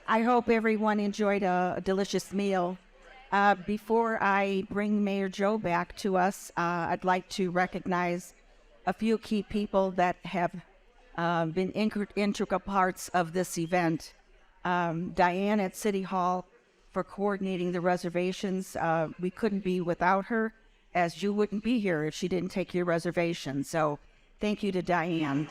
I hope everyone enjoyed a delicious meal. Before I bring Mayor Joe back to us, I'd like to recognize a few key people that have been integral parts of this event. Diane at City Hall for coordinating the reservations. We couldn't be without her, as you wouldn't be here if she didn't take your reservation. So thank you to Diane.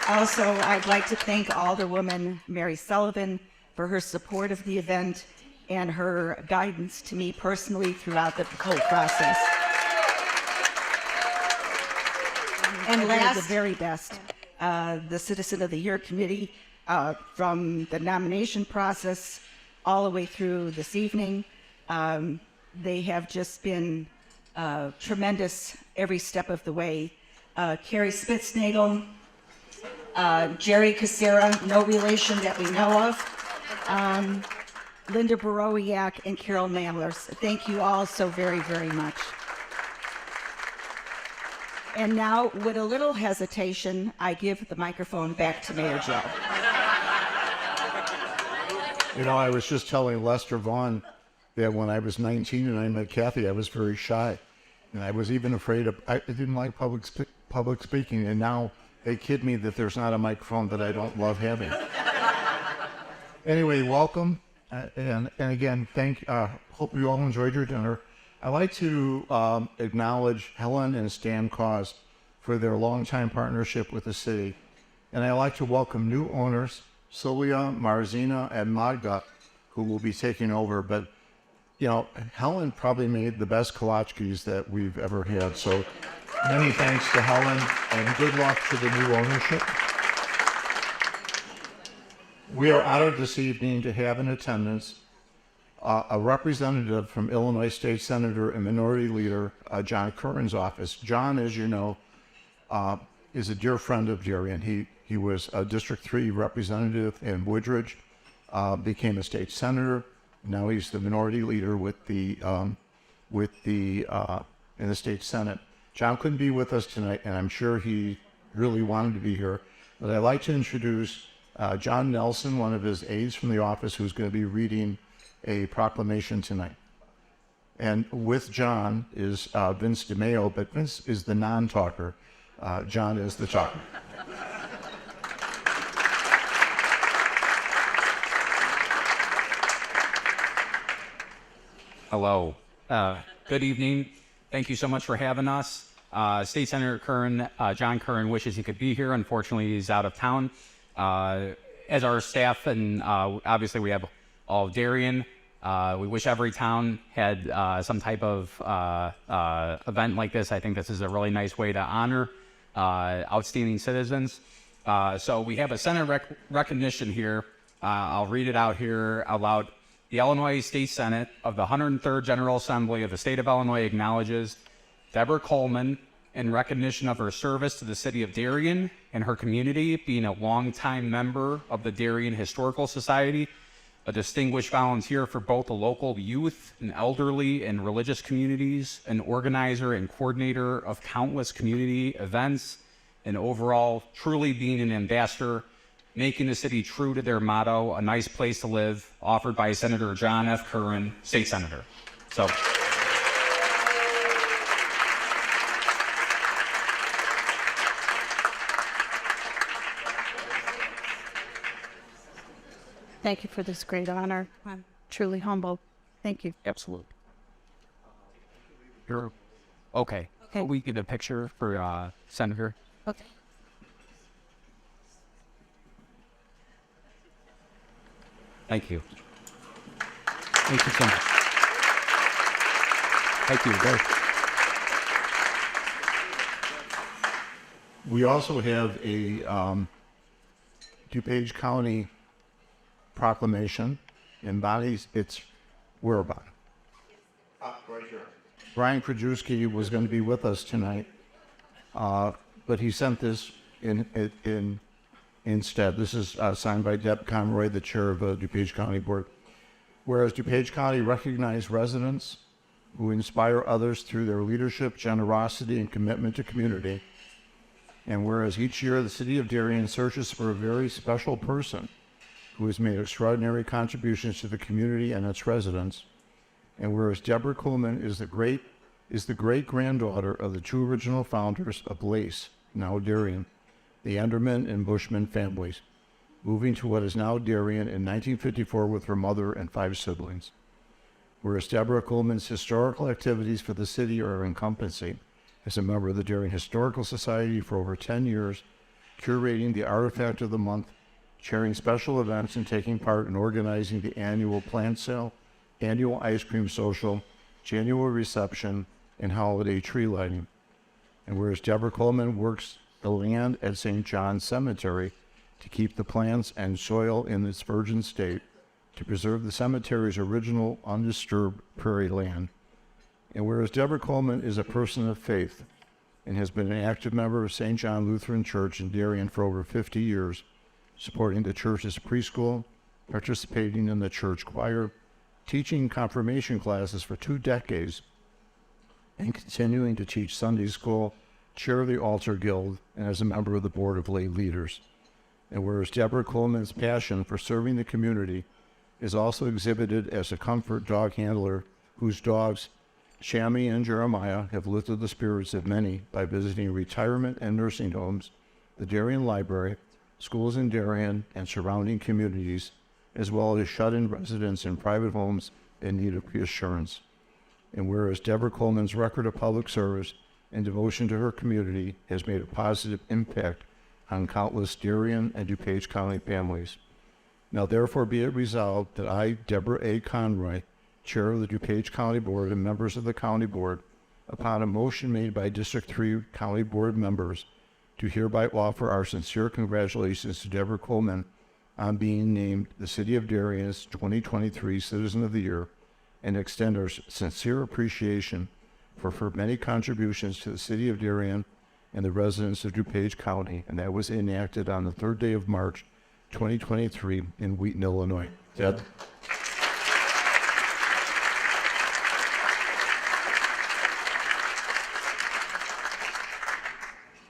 Also, I'd like to thank Alderwoman Mary Sullivan for her support of the event and her guidance to me personally throughout the whole process. And last, the very best, the Citizen of the Year Committee, from the nomination process all the way through this evening. They have just been tremendous every step of the way. Carrie Spitznagel, Jerry Casera, no relation that we know of, Linda Borowiak, and Carol Mamlers. Thank you all so very, very much. And now, with a little hesitation, I give the microphone back to Mayor Joe. You know, I was just telling Lester Vaughn that when I was 19 and I met Kathy, I was very shy. And I was even afraid of, I didn't like public speaking, and now they kid me that there's not a microphone that I don't love having. Anyway, welcome, and again, hope you all enjoyed your dinner. I'd like to acknowledge Helen and Stan Cause for their longtime partnership with the city. And I'd like to welcome new owners, Celia, Marzina, and Magda, who will be taking over. But, you know, Helen probably made the best kolaczkis that we've ever had. So many thanks to Helen, and good luck to the new ownership. We are honored this evening to have in attendance a representative from Illinois State Senator and Minority Leader John Curran's office. John, as you know, is a dear friend of Darien. He was a District 3 representative in Woodridge, became a state senator. Now he's the Minority Leader in the state Senate. John couldn't be with us tonight, and I'm sure he really wanted to be here. But I'd like to introduce John Nelson, one of his aides from the office, who's going to be reading a proclamation tonight. And with John is Vince DeMeo, but Vince is the non-talker. John is the talker. Hello. Good evening. Thank you so much for having us. State Senator Curran, John Curran, wishes he could be here. Unfortunately, he's out of town. As our staff, and obviously we have all of Darien, we wish every town had some type of event like this. I think this is a really nice way to honor outstanding citizens. So we have a Senate recognition here. I'll read it out here out loud. The Illinois State Senate of the 103rd General Assembly of the State of Illinois acknowledges Deborah Coleman in recognition of her service to the city of Darien and her community, being a longtime member of the Darien Historical Society. a distinguished volunteer for both the local youth and elderly and religious communities, an organizer and coordinator of countless community events, and overall truly being an ambassador, making the city true to their motto, a nice place to live, offered by Senator John F. Curran, State Senator. So. Thank you for this great honor. I'm truly humbled. Thank you. Absolutely. You're okay. Okay. We get a picture for Senator. Okay. Thank you. Thank you so much. Thank you. We also have a DuPage County proclamation embodies its whereabouts. Right here. Brian Krajewski was going to be with us tonight, but he sent this in instead. This is signed by Deb Conroy, the chair of the DuPage County Board. Whereas DuPage County recognizes residents who inspire others through their leadership, generosity, and commitment to community. And whereas each year the city of Darien searches for a very special person who has made extraordinary contributions to the community and its residents. And whereas Deborah Coleman is the great-granddaughter of the two original founders of Lace, now Darien, the Anderman and Bushman families, moving to what is now Darien in 1954 with her mother and 5 siblings. Whereas Deborah Coleman's historical activities for the city are encompassing as a member of the Darien Historical Society for over 10 years, curating the Artifact of the Month, chairing special events, and taking part in organizing the annual plant sale, annual ice cream social, January reception, and holiday tree lighting. And whereas Deborah Coleman works the land at St. John's Cemetery to keep the plants and soil in its virgin state, to preserve the cemetery's original undisturbed prairie land. And whereas Deborah Coleman is a person of faith and has been an active member of St. John Lutheran Church in Darien for over 50 years, supporting the church's preschool, participating in the church choir, teaching confirmation classes for 2 decades, and continuing to teach Sunday school, chair of the Altar Guild, and as a member of the Board of Lay Leaders. And whereas Deborah Coleman's passion for serving the community is also exhibited as a comfort dog handler whose dogs, Shammy and Jeremiah, have lifted the spirits of many by visiting retirement and nursing homes, the Darien Library, schools in Darien and surrounding communities, as well as shut-in residents in private homes in need of reassurance. And whereas Deborah Coleman's record of public service and devotion to her community has made a positive impact on countless Darien and DuPage County families. Now therefore be it resolved that I, Deborah A. Conroy, Chair of the DuPage County Board and members of the County Board, upon a motion made by District 3 County Board members, to hereby offer our sincere congratulations to Deborah Coleman on being named the City of Darien's 2023 Citizen of the Year, and extend our sincere appreciation for her many contributions to the City of Darien and the residents of DuPage County, and that was enacted on the 3rd day of March 2023 in Wheaton, Illinois. Ted?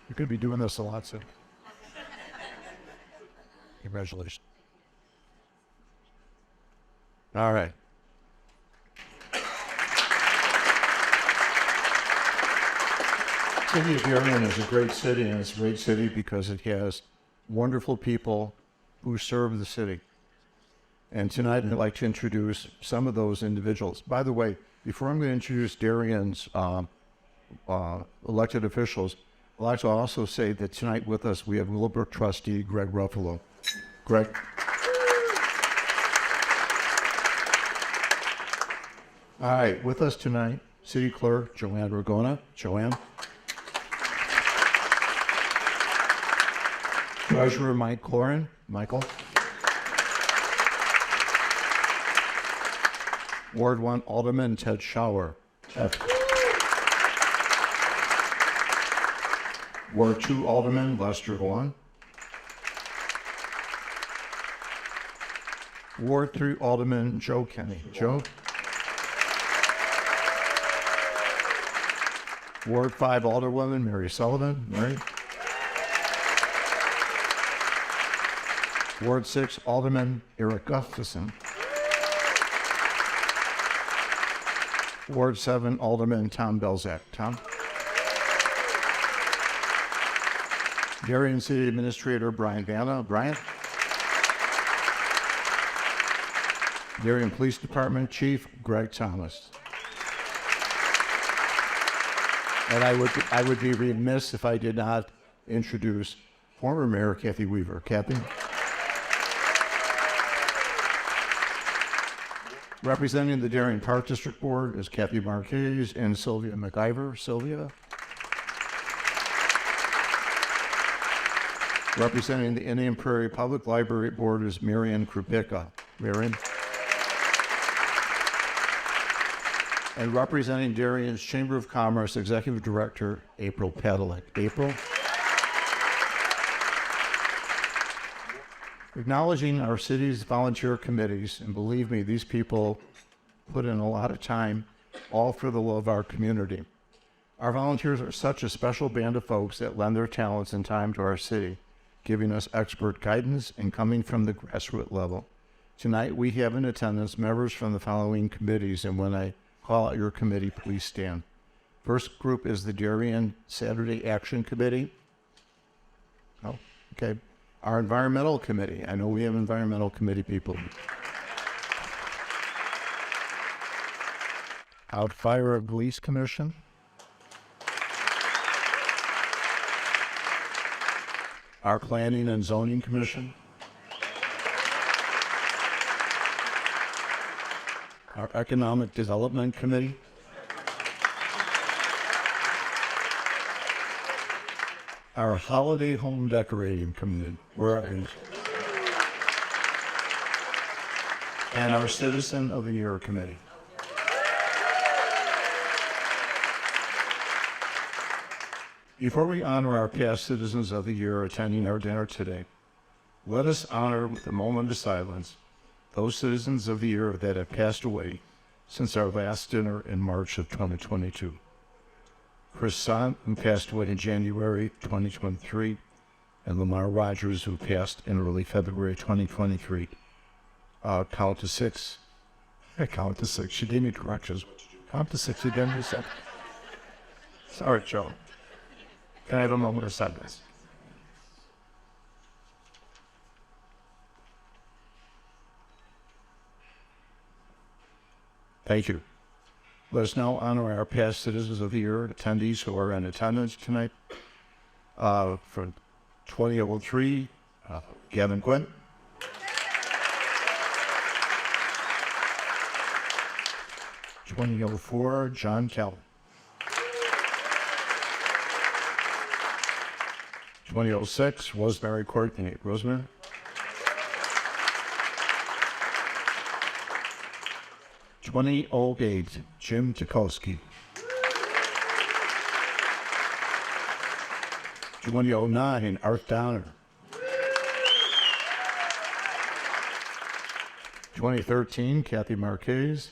You're going to be doing this a lot soon. Congratulations. All right. City of Darien is a great city, and it's a great city because it has wonderful people who serve the city. And tonight I'd like to introduce some of those individuals. By the way, before I'm going to introduce Darien's elected officials, I'd like to also say that tonight with us we have Willowbrook trustee Greg Ruffalo. Greg. All right, with us tonight, City Clerk Joanne Ragona. Joanne. Treasurer Mike Cloran. Michael. Ward 1 Alderman Ted Schauer. Ted. Ward 2 Alderman Lester Vaughan. Ward 3 Alderman Joe Kenny. Joe. Ward 5 Alderwoman Mary Sullivan. Mary. Ward 6 Alderman Eric Gustafson. Ward 7 Alderman Tom Belzak. Tom. Darien City Administrator Brian Vanna. Brian. Darien Police Department Chief Greg Thomas. And I would be remiss if I did not introduce former Mayor Kathy Weaver. Kathy. Representing the Darien Park District Board is Kathy Marquez and Sylvia McIver. Sylvia. Representing the Indian Prairie Public Library Board is Marian Krupicka. Marian. And representing Darien's Chamber of Commerce Executive Director, April Padalecki. April. Acknowledging our city's volunteer committees, and believe me, these people put in a lot of time, all for the love of our community. Our volunteers are such a special band of folks that lend their talents and time to our city, giving us expert guidance and coming from the grassroots level. Tonight, we have in attendance members from the following committees, and when I call out your committee, please stand. First group is the Darien Saturday Action Committee. Oh, okay. Our Environmental Committee. I know we have Environmental Committee people. Our Fire and Police Commission. Our Planning and Zoning Commission. Our Economic Development Committee. Our Holiday Home Decorating Committee. Where are you? And our Citizen of the Year Committee. Before we honor our past Citizens of the Year attending our dinner today, let us honor with a moment of silence those Citizens of the Year that have passed away since our last dinner in March of 2022. Chris Sant, who passed away in January 2023, and Lamar Rogers, who passed in early February 2023. Count to six. I count to six. She gave me directions. Count to six again, you said. Sorry, Joe. Can I have a moment of silence? Thank you. Let us now honor our past Citizens of the Year attendees who are in attendance tonight. For 2003, Gavin Quinn. 2004, John Kelly. 2006, Rosemary Courtney. Rosemary. 2008, Jim Tukowski. 2009, Art Downer. 2013, Kathy Marquez.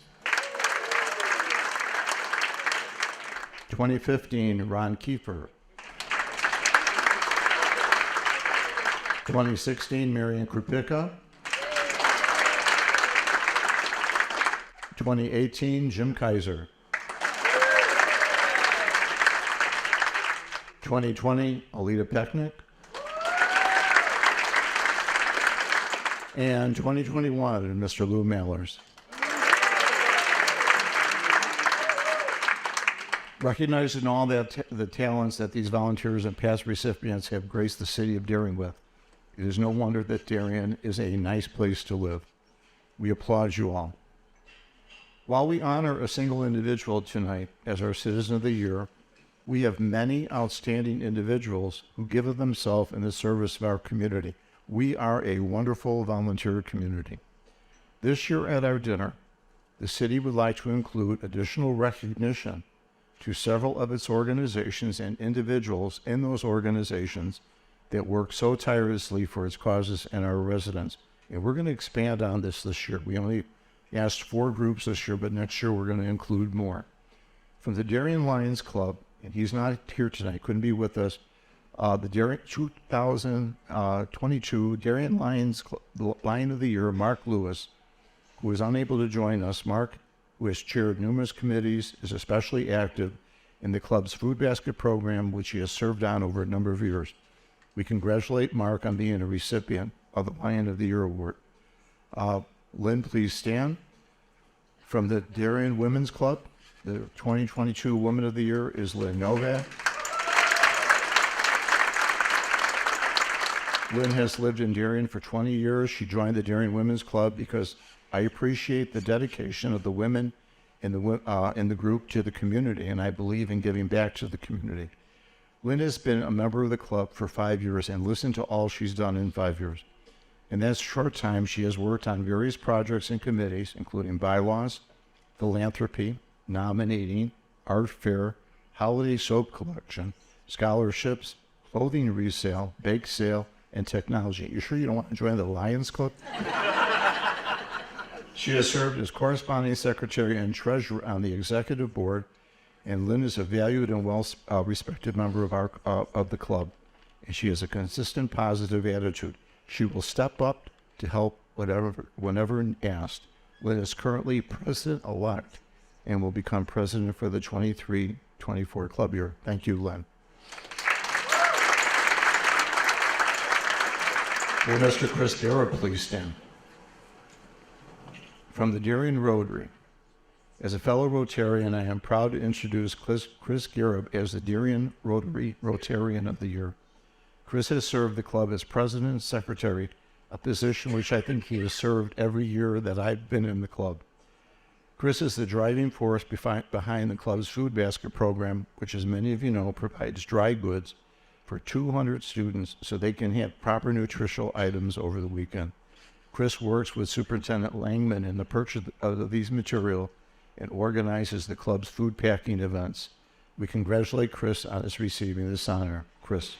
2015, Ron Kiefer. 2016, Marian Krupicka. 2018, Jim Kaiser. 2020, Alita Pecknick. And 2021, Mr. Lou Mallers. Recognizing all that the talents that these volunteers and past recipients have graced the city of Darien with, it is no wonder that Darien is a nice place to live. We applaud you all. While we honor a single individual tonight as our Citizen of the Year, we have many outstanding individuals who give of themselves in the service of our community. We are a wonderful volunteer community. This year at our dinner, the city would like to include additional recognition to several of its organizations and individuals in those organizations that work so tirelessly for its causes and our residents, And we're going to expand on this year. We only asked 4 groups this year, but next year we're going to include more. From the Darien Lions Club, and he's not here tonight, couldn't be with us, the Darien 2022 Darien Lions Lion of the Year, Mark Lewis, who is unable to join us. Mark, who has chaired numerous committees, is especially active in the club's food basket program, which he has served on over a number of years. We congratulate Mark on being a recipient of the Lion of the Year Award. Lynn, please stand. From the Darien Women's Club, the 2022 Woman of the Year is Lynn Novak. Lynn has lived in Darien for 20 years. She joined the Darien Women's Club because I appreciate the dedication of the women in the group to the community, and I believe in giving back to the community. Lynn has been a member of the club for 5 years, and listen to all she's done in 5 years. In that short time, she has worked on various projects and committees, including bylaws, philanthropy, nominating, art fair, holiday soap collection, scholarships, clothing resale, bake sale, and technology. You sure you don't want to join the Lions Club? She has served as corresponding secretary and treasurer on the executive board, and Lynn is a valued and well-respected member of the club, and she has a consistent positive attitude. She will step up to help whenever asked. Lynn is currently president-elect and will become president for the 23-24 club year. Thank you, Lynn. Will Mr. Chris Garrett please stand? From the Darien Rotary. As a fellow Rotarian, I am proud to introduce Chris Garrett as the Darien Rotary Rotarian of the Year. Chris has served the club as president and secretary, a position which I think he has served every year that I've been in the club. Chris is the driving force behind the club's food basket program, which, as many of you know, provides dry goods for 200 students so they can have proper nutritional items over the weekend. Chris works with Superintendent Langman in the purchase of these materials and organizes the club's food packing events. We congratulate Chris on his receiving this honor. Chris.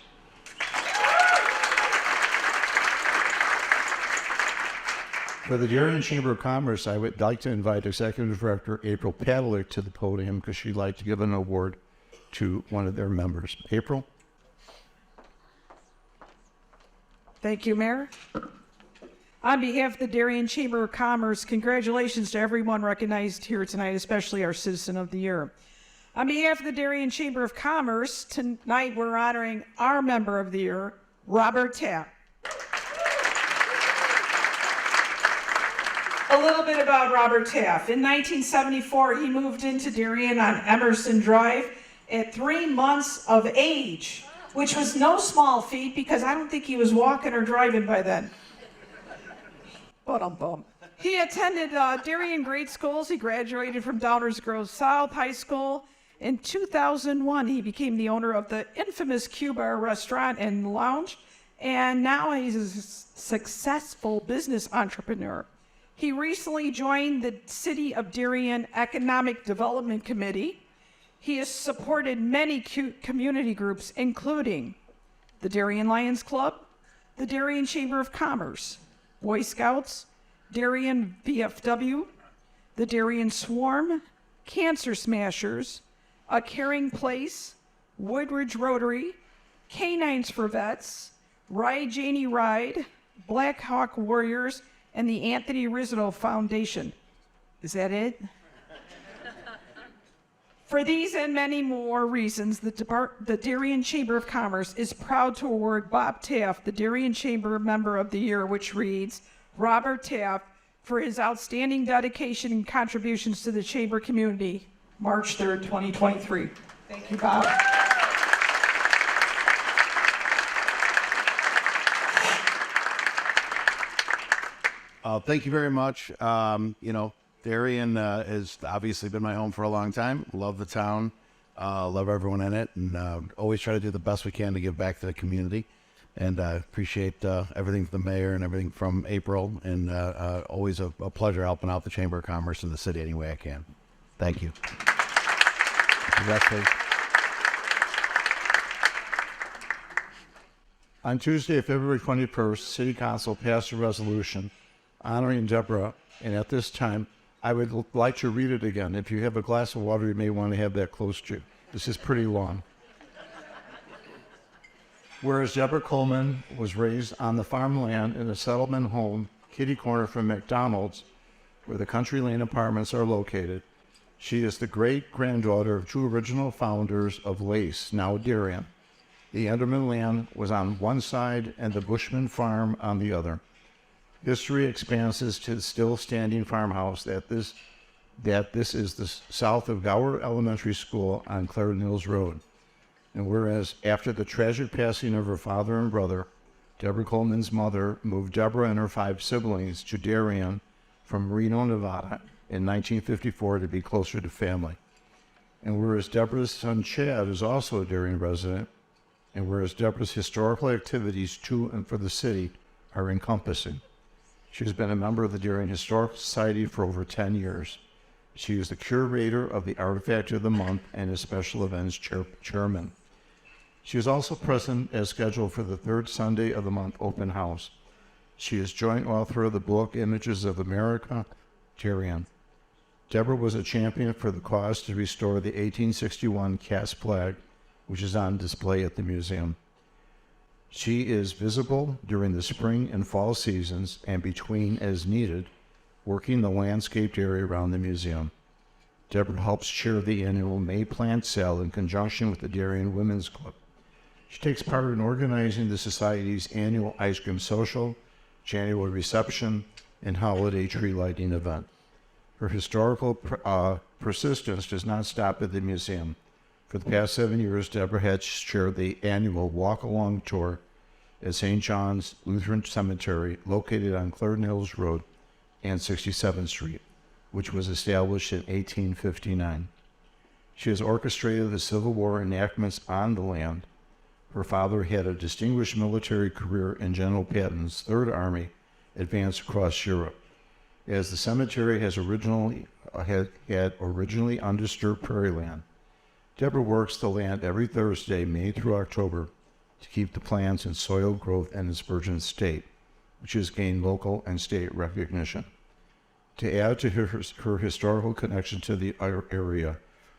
For the Darien Chamber of Commerce, I would like to invite Executive Director April Pavlik to the podium because she'd like to give an award to one of their members. April? Thank you, Mayor. On behalf of the Darien Chamber of Commerce, congratulations to everyone recognized here tonight, especially our Citizen of the Year. On behalf of the Darien Chamber of Commerce, tonight we're honoring our Member of the Year, Robert Tapp. A little bit about Robert Taff. In 1974, he moved into Darien on Emerson Drive at 3 months of age, which was no small feat because I don't think he was walking or driving by then. He attended Darien grade schools. He graduated from Downers Grove South High School. In 2001, he became the owner of the infamous Q Bar restaurant and lounge, and now he's a successful business entrepreneur. He recently joined the City of Darien Economic Development Committee. He has supported many community groups, including the Darien Lions Club, the Darien Chamber of Commerce, Boy Scouts, Darien VFW, the Darien Swarm, Cancer Smashers, A Caring Place, Woodridge Rotary, Canines for Vets, Ride Janie Ride, Black Hawk Warriors, and the Anthony Rizzo Foundation. Is that it? For these and many more reasons, the Darien Chamber of Commerce is proud to award Bob Taft the Darien Chamber Member of the Year, which reads, Robert Taft, for his outstanding dedication and contributions to the Chamber community, March 3rd, 2023. Thank you, Bob. Thank you very much. Darien has obviously been my home for a long time. Love the town, love everyone in it, and always try to do the best we can to give back to the community. And I appreciate everything from the mayor and everything from April, and always a pleasure helping out the Chamber of Commerce in the city any way I can. Thank you. Congratulations. On Tuesday, February 21st, City Council passed a resolution honoring Deborah. And at this time, I would like to read it again. If you have a glass of water, you may want to have that close to you. This is pretty long. Whereas Deborah Coleman was raised on the farmland in a settlement home, kitty corner from McDonald's, where the Country Lane apartments are located, she is the great-granddaughter of two original founders of Lace, now Darien. The Enderman land was on one side and the Bushman farm on the other. History expands to the still-standing farmhouse that this is the south of Gower Elementary School on Clarendon Hills Road. And whereas after the tragic passing of her father and brother, Deborah Coleman's mother moved Deborah and her 5 siblings to Darien from Reno, Nevada in 1954 to be closer to family. And whereas Deborah's son Chad is also a Darien resident, and whereas Deborah's historical activities to and for the city are encompassing. She has been a member of the Darien Historical Society for over 10 years. She is the curator of the Artifact of the Month and a special events chairman. She is also present as scheduled for the 3rd Sunday of the month open house. She is joint author of the book Images of America, Darien. Deborah was a champion for the cause to restore the 1861 Cass flag, which is on display at the museum. She is visible during the spring and fall seasons and between as needed, working the landscaped area around the museum. Deborah helps chair the annual May plant sale in conjunction with the Darien Women's Club. She takes part in organizing the Society's annual ice cream social, January reception, and holiday tree lighting event. Her historical persistence does not stop at the museum. For the past 7 years, Deborah has chaired the annual walk-along tour at St. John's Lutheran Cemetery, located on Clarendon Hills Road and 67th Street, which was established in 1859. She has orchestrated the Civil War enactments on the land. Her father had a distinguished military career in General Patton's Third Army advanced across Europe. As the cemetery had originally undisturbed prairie land, Deborah works the land every Thursday, May through October, to keep the plants in soil growth and its virgin state, which has gained local and state recognition. To add to her historical connection to the area,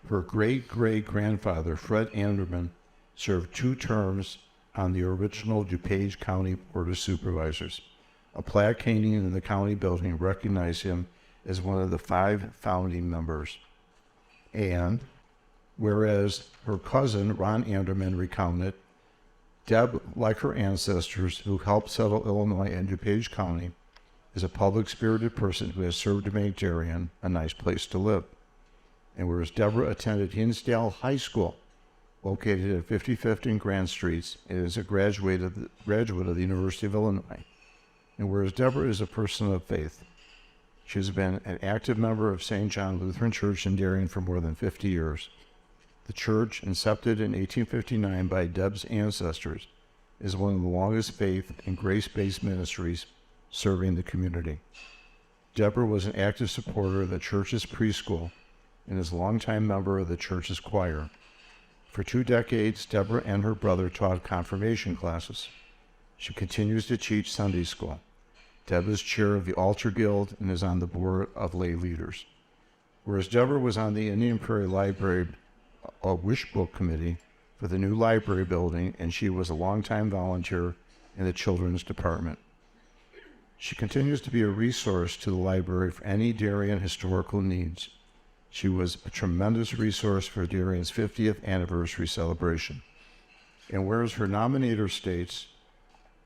her great-great-grandfather, Fred Anderman, served 2 terms on the original DuPage County Board of Supervisors. A plaque hanging in the county building recognized him as one of the 5 founding members. And whereas her cousin, Ron Anderman, recounted, Deb, like her ancestors who helped settle Illinois and DuPage County, is a public-spirited person who has served to make Darien a nice place to live. And whereas Deborah attended Hinsdale High School, located at 55th and Grand Streets, and is a graduate of the University of Illinois. And whereas Deborah is a person of faith, she has been an active member of St. John Lutheran Church in Darien for more than 50 years. The church, incepted in 1859 by Deb's ancestors, is one of the longest faith and grace-based ministries serving the community. Deborah was an active supporter of the church's preschool and is a longtime member of the church's choir. For 2 decades, Deborah and her brother taught confirmation classes. She continues to teach Sunday school. Deb is chair of the Altar Guild and is on the board of lay leaders. Whereas Deborah was on the Indian Prairie Library Wish Book Committee for the new library building, and she was a longtime volunteer in the children's department. She continues to be a resource to the library for any Darien historical needs. She was a tremendous resource for Darien's 50th anniversary celebration. And whereas her nominator states,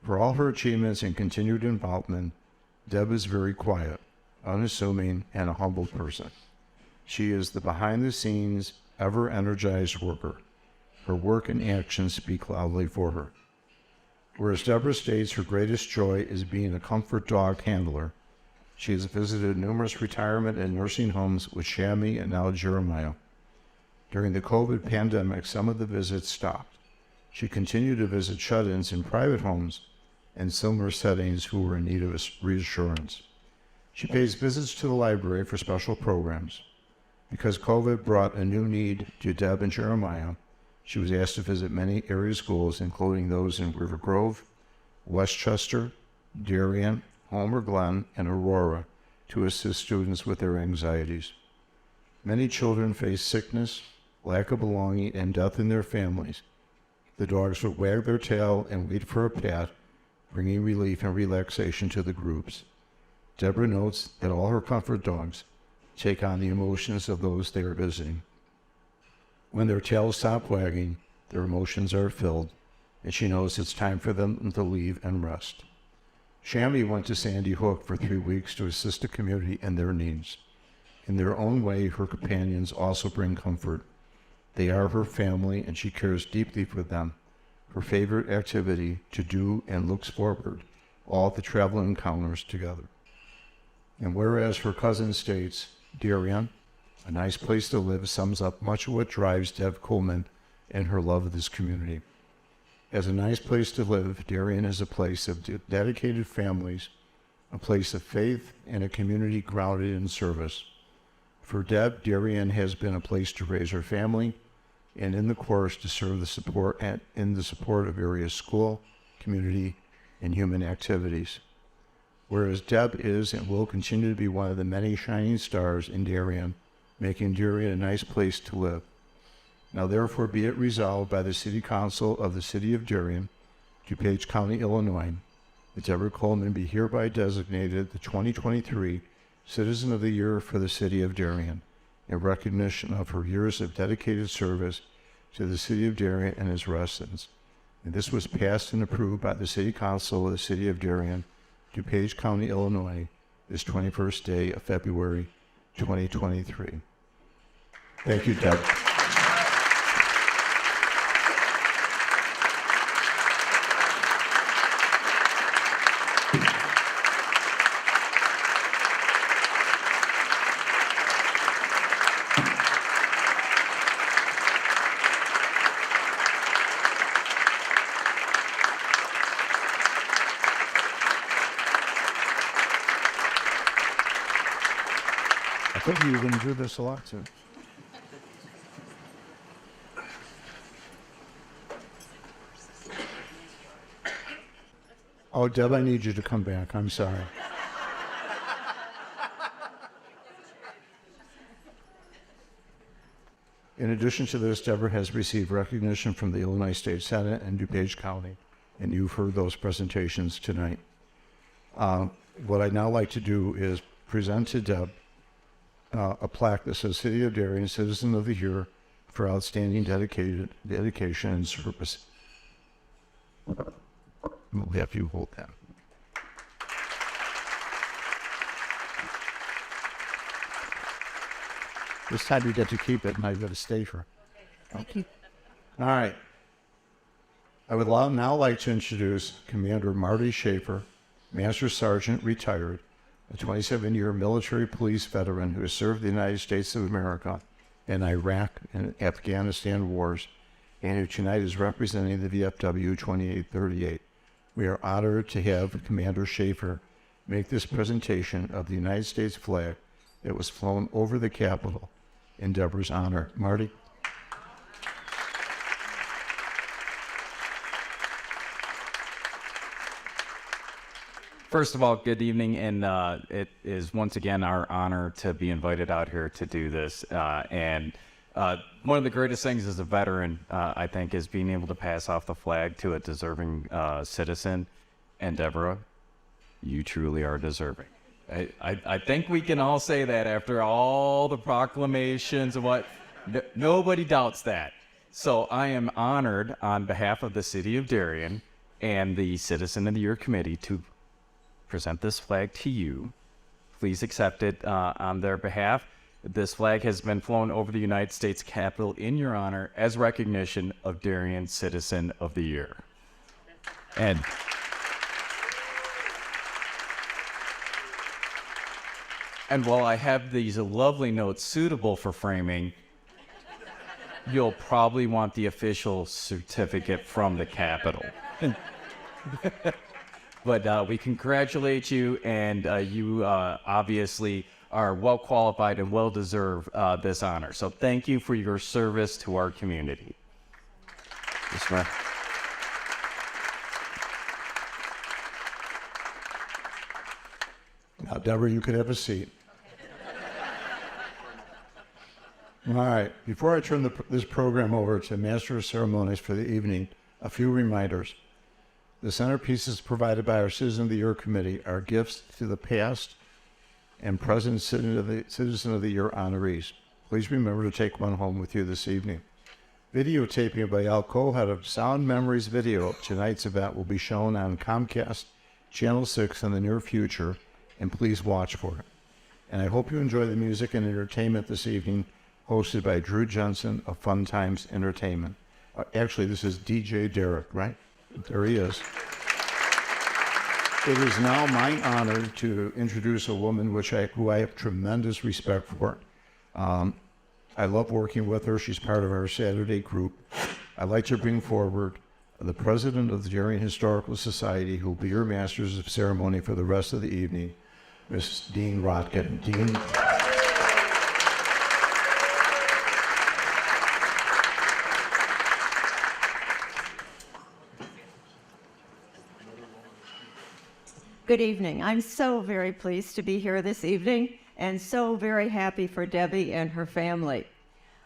for all her achievements and continued involvement, Deb is very quiet, unassuming, and a humble person. She is the behind-the-scenes, ever-energized worker. Her work and actions speak loudly for her. Whereas Deborah states her greatest joy is being a comfort dog handler, she has visited numerous retirement and nursing homes with Shammy and now Jeremiah. During the COVID pandemic, some of the visits stopped. She continued to visit shut-ins in private homes and similar settings who were in need of reassurance. She pays visits to the library for special programs. Because COVID brought a new need to Deb and Jeremiah, she was asked to visit many area schools, including those in River Grove, Westchester, Darien, Homer Glen, and Aurora to assist students with their anxieties. Many children face sickness, lack of belonging, and death in their families. The dogs would wag their tail and wait for a pat, bringing relief and relaxation to the groups. Deborah notes that all her comfort dogs take on the emotions of those they are visiting. When their tails stop wagging, their emotions are filled, and she knows it's time for them to leave and rest. Shammy went to Sandy Hook for 3 weeks to assist the community in their needs. In their own way, her companions also bring comfort. They are her family, and she cares deeply for them, her favorite activity to do, and looks forward all the travel encounters together. And whereas her cousin states, Darien, a nice place to live, sums up much of what drives Deb Coleman and her love of this community. As a nice place to live, Darien is a place of dedicated families, a place of faith, and a community grounded in service. For Deb, Darien has been a place to raise her family, and in the course to serve the support of various school, community, and human activities. Whereas Deb is and will continue to be one of the many shining stars in Darien, making Darien a nice place to live. Now therefore be it resolved by the City Council of the City of Darien, DuPage County, Illinois, that Deborah Coleman be hereby designated the 2023 Citizen of the Year for the City of Darien, in recognition of her years of dedicated service to the City of Darien and its residents. And this was passed and approved by the City Council of the City of Darien, DuPage County, Illinois, this 21st day of February, 2023. Thank you, Deb. I thought you were going to do this a lot too. Oh, Deb, I need you to come back. I'm sorry. In addition to this, Deborah has received recognition from the Illinois State Senate and DuPage County, and you've heard those presentations tonight. What I'd now like to do is present to Deb a plaque that says City of Darien Citizen of the Year for outstanding dedication and service. We'll have you hold that. This time you get to keep it, and I've got to stay for. Thank you. All right. I would now like to introduce Commander Marty Schaefer, Master Sergeant retired, a 27-year military police veteran who has served the United States of America in Iraq and Afghanistan wars, and who tonight is representing the VFW 2838. We are honored to have Commander Schaefer make this presentation of the United States flag that was flown over the Capitol in Deborah's honor. Marty? First of all, good evening, and it is once again our honor to be invited out here to do this. And one of the greatest things as a veteran, I think, is being able to pass off the flag to a deserving citizen. And Deborah, you truly are deserving. I think we can all say that after all the proclamations and what, nobody doubts that. So I am honored on behalf of the City of Darien and the Citizen of the Year Committee to present this flag to you. Please accept it on their behalf. This flag has been flown over the United States Capitol in your honor as recognition of Darien Citizen of the Year. And while I have these lovely notes suitable for framing, you'll probably want the official certificate from the Capitol. But we congratulate you, and you obviously are well qualified and well deserve this honor. So thank you for your service to our community. Yes, ma'am. Now, Deborah, you could have a seat. All right. Before I turn this program over to Master of Ceremonies for the evening, a few reminders. The centerpieces provided by our Citizen of the Year Committee are gifts to the past and present Citizen of the Year honorees. Please remember to take one home with you this evening. Videotaping by Al Colehead of Sound Memories Video of tonight's event will be shown on Comcast Channel 6 in the near future, and please watch for it. And I hope you enjoy the music and entertainment this evening, hosted by Drew Jensen of Fun Times Entertainment. Actually, this is DJ Derek, right? There he is. It is now my honor to introduce a woman who I have tremendous respect for. I love working with her. She's part of our Saturday group. I'd like to bring forward the president of the Darien Historical Society, who will be your masters of ceremony for the rest of the evening, Miss Dean Rotkin. Dean. Good evening. I'm so very pleased to be here this evening and so very happy for Debbie and her family.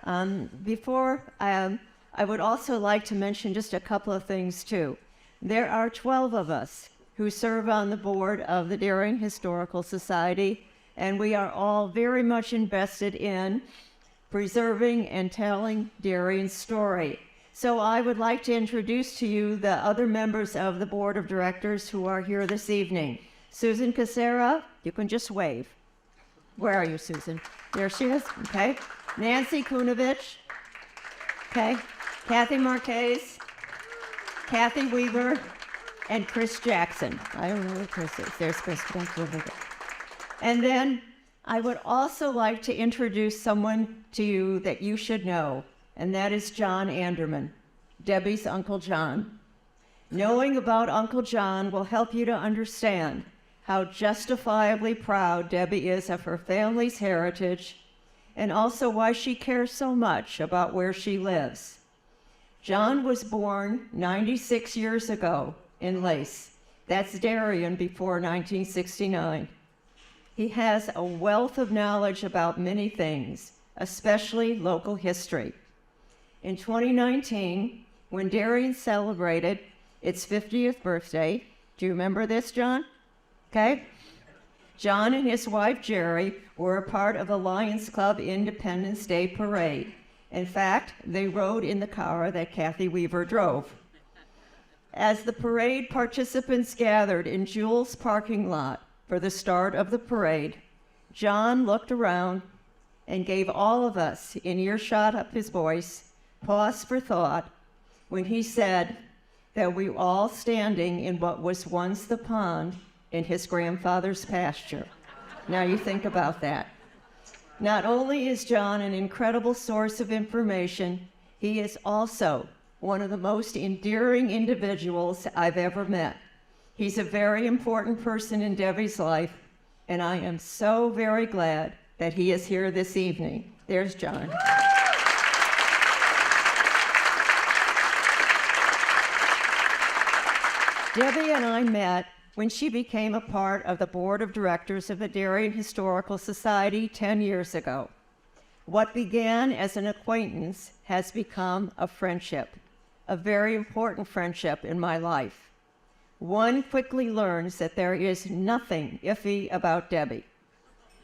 I would also like to mention just a couple of things too. There are 12 of us who serve on the board of the Darien Historical Society, and we are all very much invested in preserving and telling Darien's story. So I would like to introduce to you the other members of the board of directors who are here this evening. Susan Casera, you can just wave. Where are you, Susan? There she is, okay. Nancy Kunovich, okay. Kathy Marquez, Kathy Weaver, and Chris Jackson. I don't know where Chris is. There's Chris. And then I would also like to introduce someone to you that you should know, and that is John Anderman, Debbie's Uncle John. Knowing about Uncle John will help you to understand how justifiably proud Debbie is of her family's heritage, and also why she cares so much about where she lives. John was born 96 years ago in Lace. That's Darien before 1969. He has a wealth of knowledge about many things, especially local history. In 2019, when Darien celebrated its 50th birthday, do you remember this, John? Okay. John and his wife, Jerry, were a part of the Lions Club Independence Day Parade. In fact, they rode in the car that Kathy Weaver drove. As the parade participants gathered in Jules' parking lot for the start of the parade, John looked around and gave all of us in earshot of his voice pause for thought when he said that we were all standing in what was once the pond in his grandfather's pasture. Now you think about that. Not only is John an incredible source of information, he is also one of the most endearing individuals I've ever met. He's a very important person in Debbie's life, and I am so very glad that he is here this evening. There's John. Debbie and I met when she became a part of the board of directors of the Darien Historical Society 10 years ago. What began as an acquaintance has become a friendship, a very important friendship in my life. One quickly learns that there is nothing iffy about Debbie.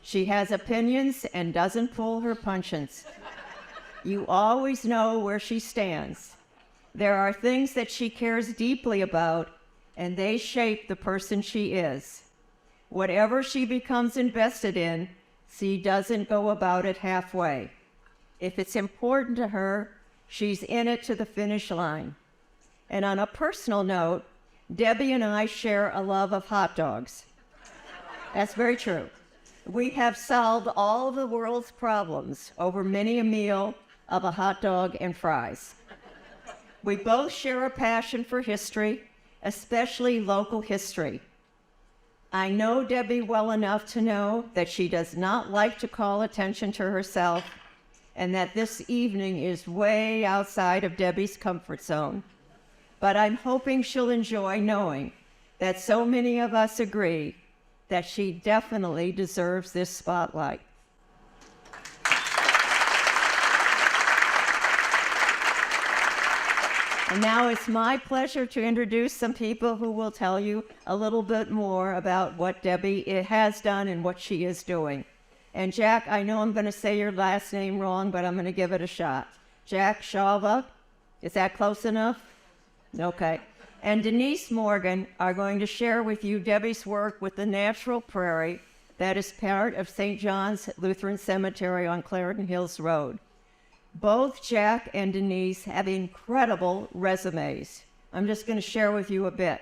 She has opinions and doesn't pull her punches. You always know where she stands. There are things that she cares deeply about, and they shape the person she is. Whatever she becomes invested in, she doesn't go about it halfway. If it's important to her, she's in it to the finish line. And on a personal note, Debbie and I share a love of hot dogs. That's very true. We have solved all of the world's problems over many a meal of a hot dog and fries. We both share a passion for history, especially local history. I know Debbie well enough to know that she does not like to call attention to herself, and that this evening is way outside of Debbie's comfort zone. But I'm hoping she'll enjoy knowing that so many of us agree that she definitely deserves this spotlight. And now it's my pleasure to introduce some people who will tell you a little bit more about what Debbie has done and what she is doing. And Jack, I know I'm going to say your last name wrong, but I'm going to give it a shot. Jack Shava, is that close enough? Okay. And Denise Morgan are going to share with you Debbie's work with the Natural Prairie that is part of St. John's Lutheran Cemetery on Clarendon Hills Road. Both Jack and Denise have incredible resumes. I'm just going to share with you a bit.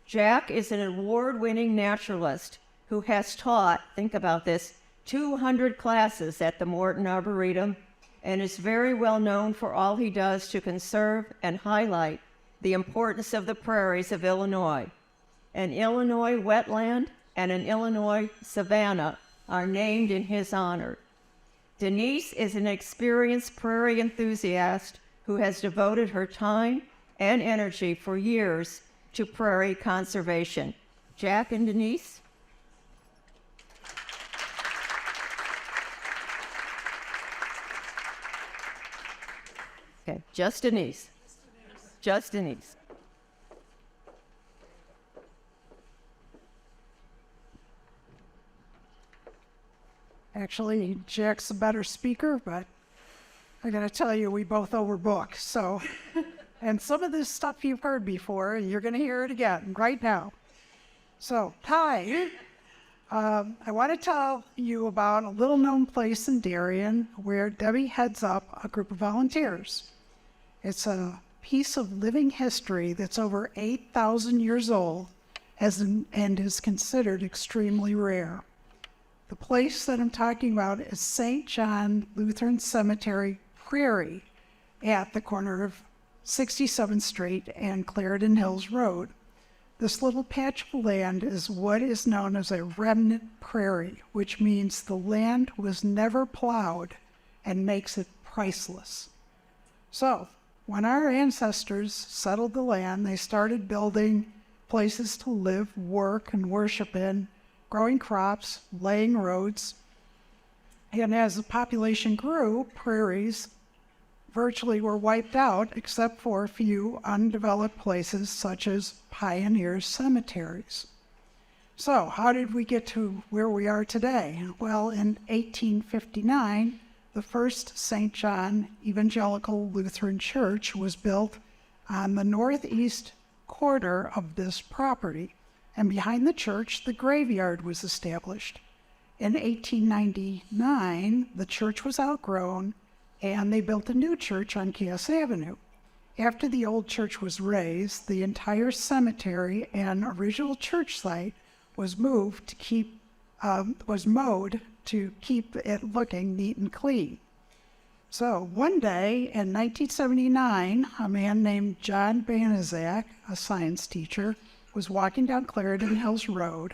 Jack is an award-winning naturalist who has taught, think about this, 200 classes at the Morton Arboretum and is very well known for all he does to conserve and highlight the importance of the prairies of Illinois. An Illinois wetland and an Illinois savanna are named in his honor. Denise is an experienced prairie enthusiast who has devoted her time and energy for years to prairie conservation. Jack and Denise? Okay, just Denise. Just Denise. Actually, Jack's a better speaker, but I gotta tell you, we both overbook. So, and some of this stuff you've heard before, and you're gonna hear it again right now. So, hi. I want to tell you about a little-known place in Darien where Debbie heads up a group of volunteers. It's a piece of living history that's over 8,000 years old and is considered extremely rare. The place that I'm talking about is St. John Lutheran Cemetery Prairie at the corner of 67th Street and Clarendon Hills Road. This little patch of land is what is known as a remnant prairie, which means the land was never plowed and makes it priceless. So, when our ancestors settled the land, they started building places to live, work, and worship in, growing crops, laying roads. And as the population grew, prairies virtually were wiped out except for a few undeveloped places such as pioneer cemeteries. So how did we get to where we are today? Well, in 1859, the first St. John Evangelical Lutheran Church was built on the northeast quarter of this property, and behind the church, the graveyard was established. In 1899, the church was outgrown, and they built a new church on Cass Avenue. After the old church was razed, the entire cemetery and original church site was mowed to keep it looking neat and clean. So one day in 1979, a man named John Banizak, a science teacher, was walking down Clarendon Hills Road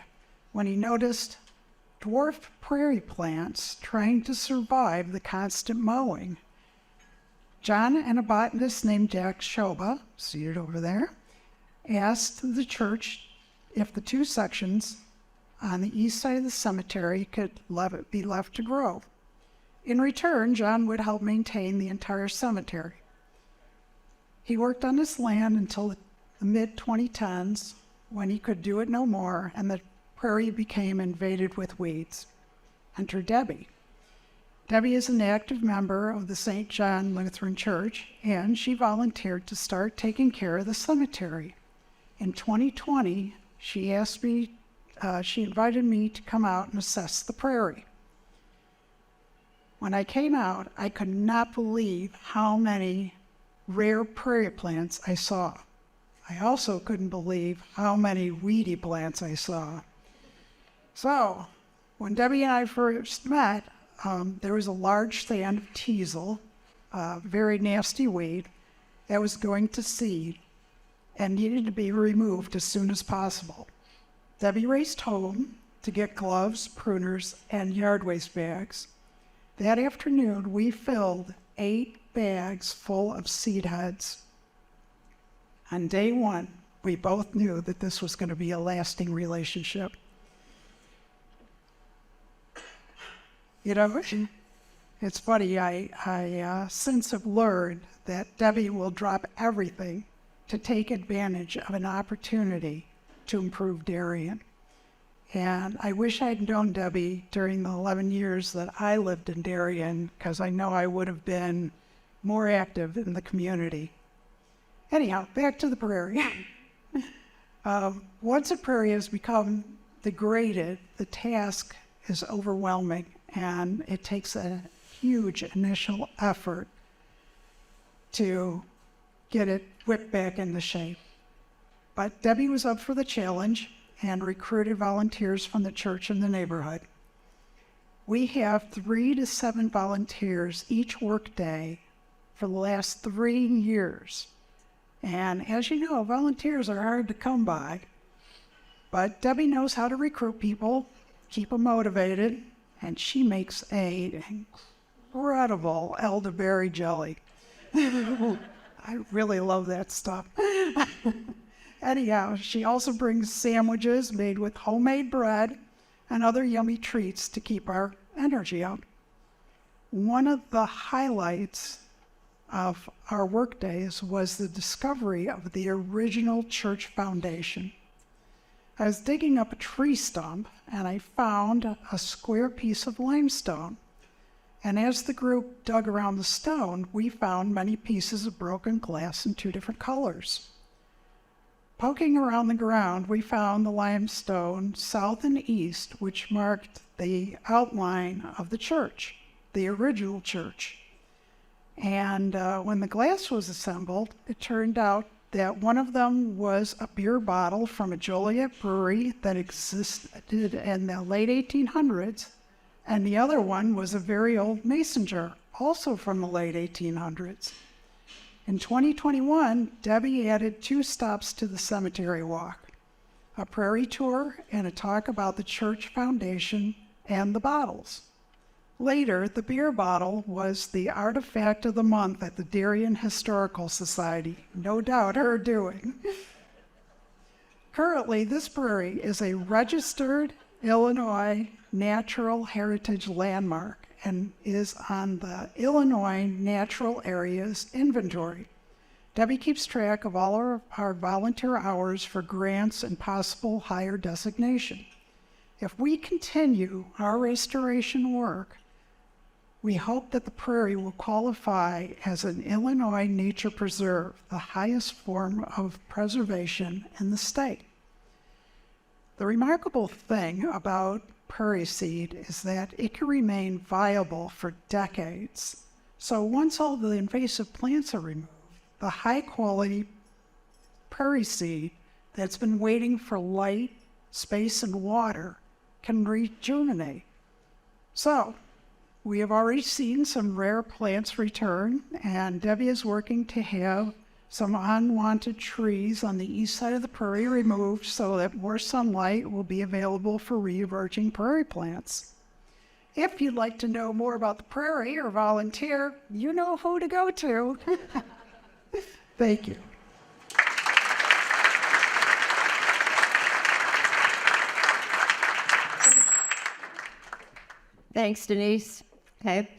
when he noticed dwarf prairie plants trying to survive the constant mowing. John and a botanist named Jack Shoba, seated over there, asked the church if the two sections on the east side of the cemetery could be left to grow. In return, John would help maintain the entire cemetery. He worked on this land until the mid-2010s, when he could do it no more and the prairie became invaded with weeds. Enter Debbie. Debbie is an active member of the St. John Lutheran Church, and she volunteered to start taking care of the cemetery. In 2020, she invited me to come out and assess the prairie. When I came out, I could not believe how many rare prairie plants I saw. I also couldn't believe how many weedy plants I saw. So, when Debbie and I first met, there was a large stand of teasel, a very nasty weed, that was going to seed and needed to be removed as soon as possible. Debbie raced home to get gloves, pruners, and yard waste bags. That afternoon, we filled 8 bags full of seed heads. On day one, we both knew that this was going to be a lasting relationship. You know, it's funny. I since have learned that Debbie will drop everything to take advantage of an opportunity to improve Darien. And I wish I'd known Debbie during the 11 years that I lived in Darien, because I know I would have been more active in the community. Anyhow, back to the prairie. Once a prairie has become degraded, the task is overwhelming, and it takes a huge initial effort to get it whipped back into shape. But Debbie was up for the challenge and recruited volunteers from the church in the neighborhood. We have 3 to 7 volunteers each workday for the last 3 years. And as you know, volunteers are hard to come by. But Debbie knows how to recruit people, keep them motivated, and she makes an incredible elderberry jelly. I really love that stuff. Anyhow, she also brings sandwiches made with homemade bread and other yummy treats to keep our energy up. One of the highlights of our work days was the discovery of the original church foundation. I was digging up a tree stump and I found a square piece of limestone. And as the group dug around the stone, we found many pieces of broken glass in 2 different colors. Poking around the ground, we found the limestone south and east, which marked the outline of the church, the original church. And when the glass was assembled, it turned out that one of them was a beer bottle from a Joliet brewery that existed in the late 1800s, and the other one was a very old mason jar, also from the late 1800s. In 2021, Debbie added 2 stops to the cemetery walk, a prairie tour and a talk about the church foundation and the bottles. Later, the beer bottle was the artifact of the month at the Darien Historical Society. No doubt her doing. Currently, this prairie is a registered Illinois Natural Heritage Landmark and is on the Illinois Natural Areas Inventory. Debbie keeps track of all our volunteer hours for grants and possible higher designation. If we continue our restoration work, we hope that the prairie will qualify as an Illinois nature preserve, the highest form of preservation in the state. The remarkable thing about prairie seed is that it can remain viable for decades. So once all the invasive plants are removed, the high quality prairie seed that's been waiting for light, space, and water can rejuvenate. So we have already seen some rare plants return, and Debbie is working to have some unwanted trees on the east side of the prairie removed so that more sunlight will be available for re-emerging prairie plants. If you'd like to know more about the prairie or volunteer, you know who to go to. Thank you. Thanks, Denise. Okay.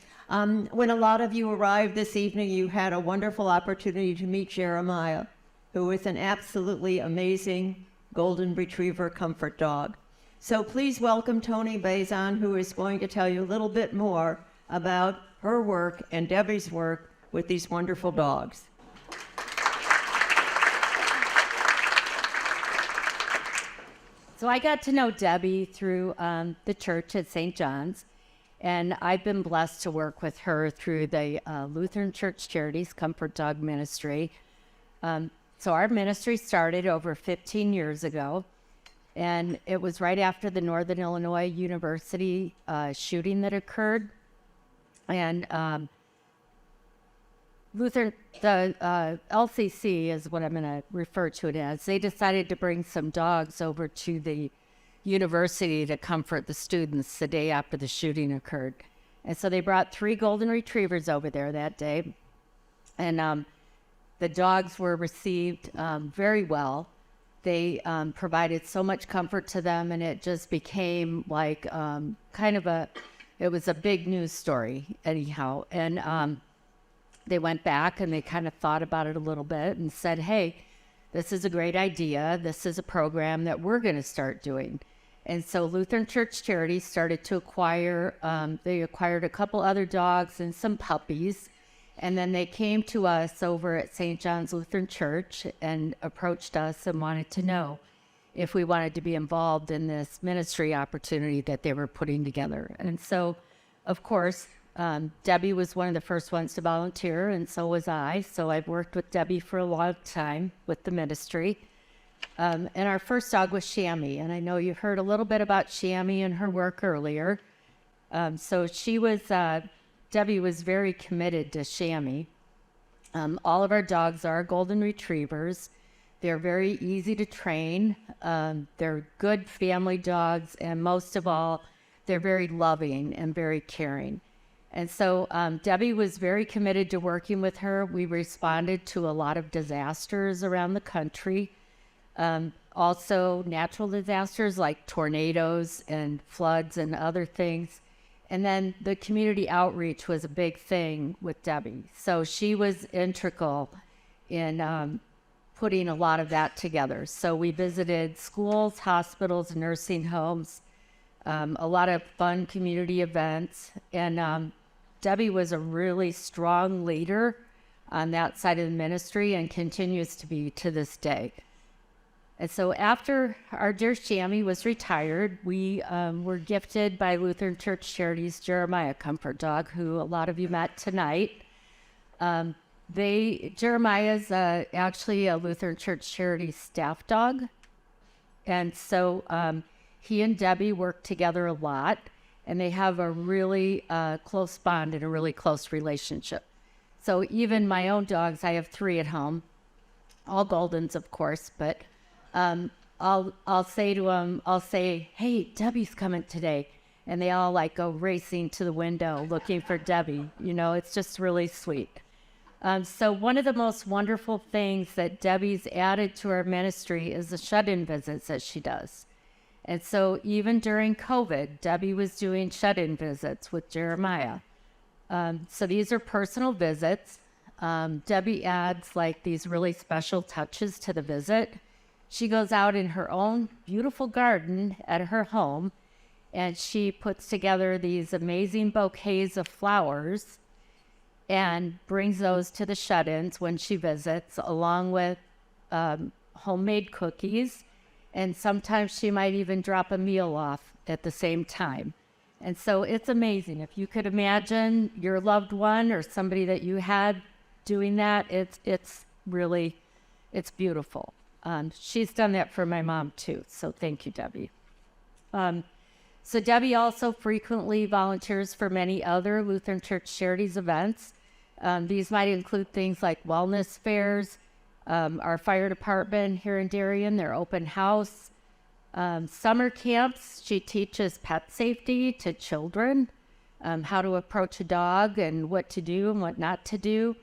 When a lot of you arrived this evening, you had a wonderful opportunity to meet Jeremiah, who is an absolutely amazing golden retriever comfort dog. So please welcome Tony Bazan, who is going to tell you a little bit more about her work and Debbie's work with these wonderful dogs. So I got to know Debbie through the church at St. John's, and I've been blessed to work with her through the Lutheran Church Charities Comfort Dog Ministry. So our ministry started over 15 years ago, and it was right after the Northern Illinois University shooting that occurred. And the LCC is what I'm going to refer to it as. They decided to bring some dogs over to the university to comfort the students the day after the shooting occurred. And so they brought 3 golden retrievers over there that day. And the dogs were received very well. They provided so much comfort to them, and it just became like kind of a It was a big news story anyhow. And they went back and they kind of thought about it a little bit and said, hey, this is a great idea. This is a program that we're going to start doing. And so Lutheran Church Charities started to acquire, they acquired a couple other dogs and some puppies. And then they came to us over at St. John's Lutheran Church and approached us and wanted to know if we wanted to be involved in this ministry opportunity that they were putting together. And so, of course, Debbie was one of the first ones to volunteer, and so was I. So I've worked with Debbie for a long time with the ministry. And our first dog was Shammy, and I know you heard a little bit about Shammy and her work earlier. So she was, Debbie was very committed to Shammy. All of our dogs are golden retrievers. They're very easy to train. They're good family dogs, and most of all, they're very loving and very caring. And so Debbie was very committed to working with her. We responded to a lot of disasters around the country. Also natural disasters like tornadoes and floods and other things. And then the community outreach was a big thing with Debbie. So she was integral in putting a lot of that together. So we visited schools, hospitals, nursing homes, a lot of fun community events. And Debbie was a really strong leader on that side of the ministry and continues to be to this day. And so after our dear Shammy was retired, we were gifted by Lutheran Church Charities Jeremiah Comfort Dog, who a lot of you met tonight. Jeremiah's actually a Lutheran Church Charities staff dog. And so he and Debbie work together a lot, and they have a really close bond and a really close relationship. So even my own dogs, I have 3 at home, all Goldens, of course, but I'll say to them, hey, Debbie's coming today. And they all like go racing to the window looking for Debbie. You know, it's just really sweet. So one of the most wonderful things that Debbie's added to our ministry is the shut-in visits that she does. And so even during COVID, Debbie was doing shut-in visits with Jeremiah. So these are personal visits. Debbie adds like these really special touches to the visit. She goes out in her own beautiful garden at her home, and she puts together these amazing bouquets of flowers and brings those to the shut-ins when she visits, along with homemade cookies. And sometimes she might even drop a meal off at the same time. And so it's amazing. If you could imagine your loved one or somebody that you had doing that, it's beautiful. She's done that for my mom too. So thank you, Debbie. So Debbie also frequently volunteers for many other Lutheran Church Charities events. These might include things like wellness fairs, our fire department here in Darien, their open house, summer camps. She teaches pet safety to children, how to approach a dog and what to do and what not to do.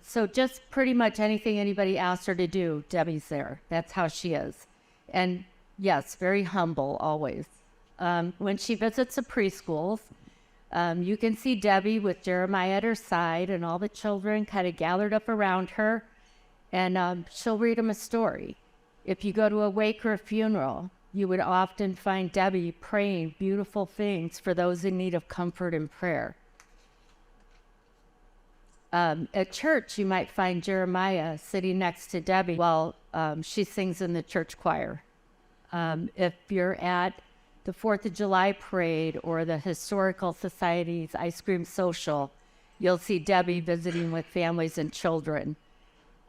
So just pretty much anything anybody asks her to do, Debbie's there. That's how she is. And yes, very humble always. When she visits the preschools, you can see Debbie with Jeremiah at her side and all the children kind of gathered up around her, and she'll read them a story. If you go to a wake or a funeral, you would often find Debbie praying beautiful things for those in need of comfort and prayer. At church, you might find Jeremiah sitting next to Debbie while she sings in the church choir. If you're at the 4th of July parade or the Historical Society's ice cream social, you'll see Debbie visiting with families and children.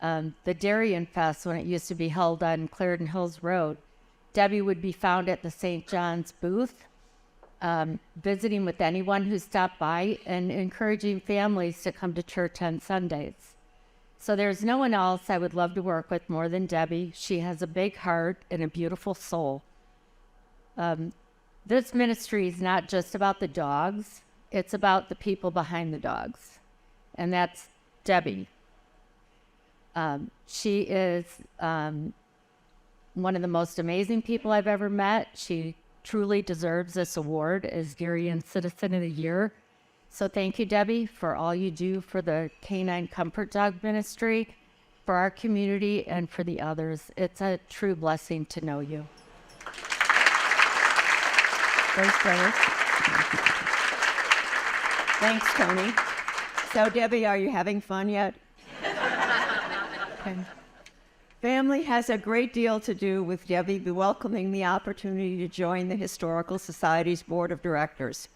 The Darien Fest, when it used to be held on Clarendon Hills Road, Debbie would be found at the St. John's booth, visiting with anyone who stopped by and encouraging families to come to church on Sundays. So there's no one else I would love to work with more than Debbie. She has a big heart and a beautiful soul. This ministry is not just about the dogs, it's about the people behind the dogs. And that's Debbie. She is one of the most amazing people I've ever met. She truly deserves this award as Darien Citizen of the Year. So thank you, Debbie, for all you do for the Canine Comfort Dog Ministry, for our community, and for the others. It's a true blessing to know you. Those brothers. Thanks, Tony. So, Debbie, are you having fun yet? Okay. Family has a great deal to do with Debbie welcoming the opportunity to join the Historical Society's Board of Directors,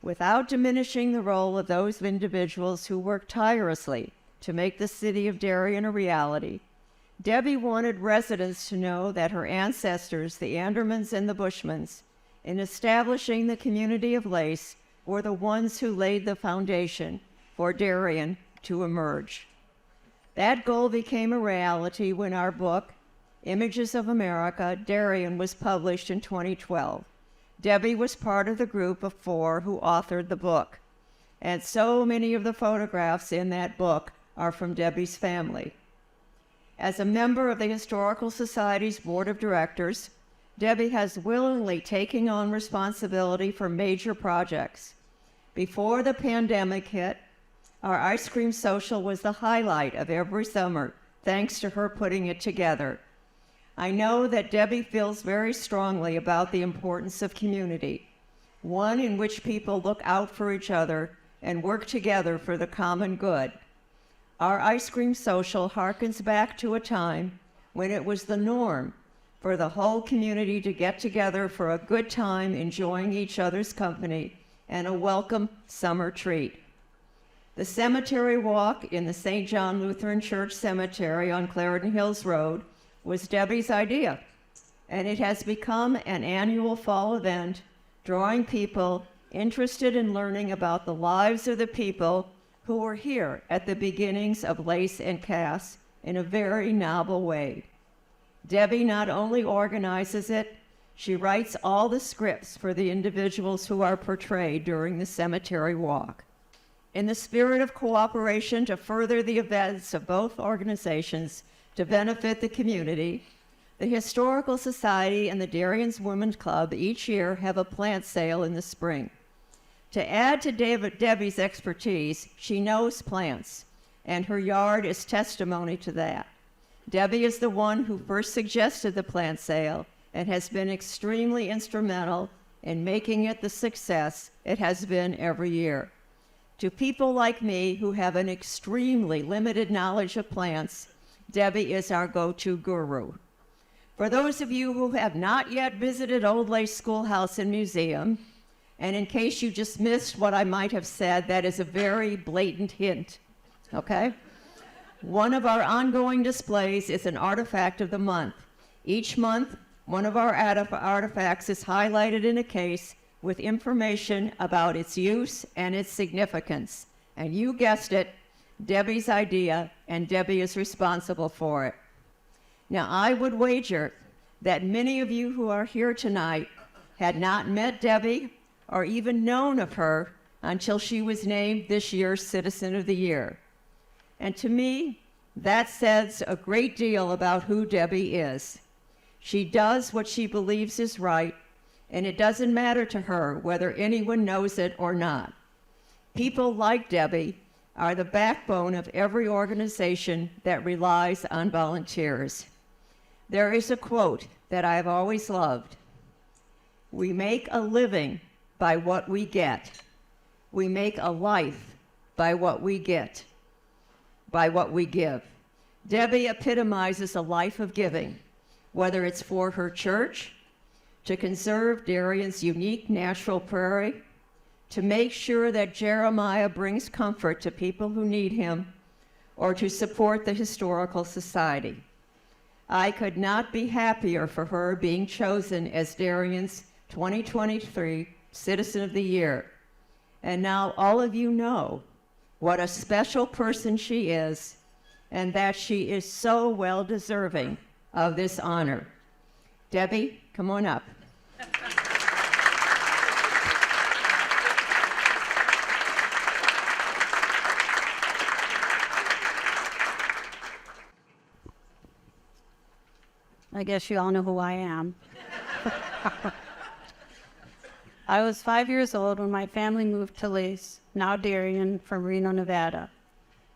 without diminishing the role of those individuals who work tirelessly to make the city of Darien a reality. Debbie wanted residents to know that her ancestors, the Andermans and the Bushmans, in establishing the community of Lace, were the ones who laid the foundation for Darien to emerge. That goal became a reality when our book, Images of America, Darien, was published in 2012. Debbie was part of the group of 4 who authored the book, and so many of the photographs in that book are from Debbie's family. As a member of the Historical Society's Board of Directors, Debbie has willingly taken on responsibility for major projects. Before the pandemic hit, our ice cream social was the highlight of every summer, thanks to her putting it together. I know that Debbie feels very strongly about the importance of community, one in which people look out for each other and work together for the common good. Our ice cream social harkens back to a time when it was the norm for the whole community to get together for a good time enjoying each other's company and a welcome summer treat. The cemetery walk in the St. John Lutheran Church Cemetery on Clarendon Hills Road was Debbie's idea, and it has become an annual fall event, drawing people interested in learning about the lives of the people who were here at the beginnings of Lace and Cass in a very novel way. Debbie not only organizes it, she writes all the scripts for the individuals who are portrayed during the cemetery walk. In the spirit of cooperation to further the events of both organizations to benefit the community, the Historical Society and the Darien's Women's Club each year have a plant sale in the spring. To add to Debbie's expertise, she knows plants, and her yard is testimony to that. Debbie is the one who first suggested the plant sale and has been extremely instrumental in making it the success it has been every year. To people like me who have an extremely limited knowledge of plants, Debbie is our go-to guru. For those of you who have not yet visited Old Lace Schoolhouse and Museum, and in case you just missed what I might have said, that is a very blatant hint, okay? One of our ongoing displays is an artifact of the month. Each month, one of our artifacts is highlighted in a case with information about its use and its significance. And you guessed it, Debbie's idea, and Debbie is responsible for it. Now, I would wager that many of you who are here tonight had not met Debbie or even known of her until she was named this year's Citizen of the Year. And to me, that says a great deal about who Debbie is. She does what she believes is right, and it doesn't matter to her whether anyone knows it or not. People like Debbie are the backbone of every organization that relies on volunteers. There is a quote that I've always loved. We make a living by what we get. We make a life by what we get, by what we give. Debbie epitomizes a life of giving, whether it's for her church, to conserve Darien's unique natural prairie, to make sure that Jeremiah brings comfort to people who need him, or to support the Historical Society. I could not be happier for her being chosen as Darien's 2023 Citizen of the Year. And now all of you know what a special person she is, and that she is so well deserving of this honor. Debbie, come on up. I guess you all know who I am. I was 5 years old when my family moved to Lace, now Darien, from Reno, Nevada.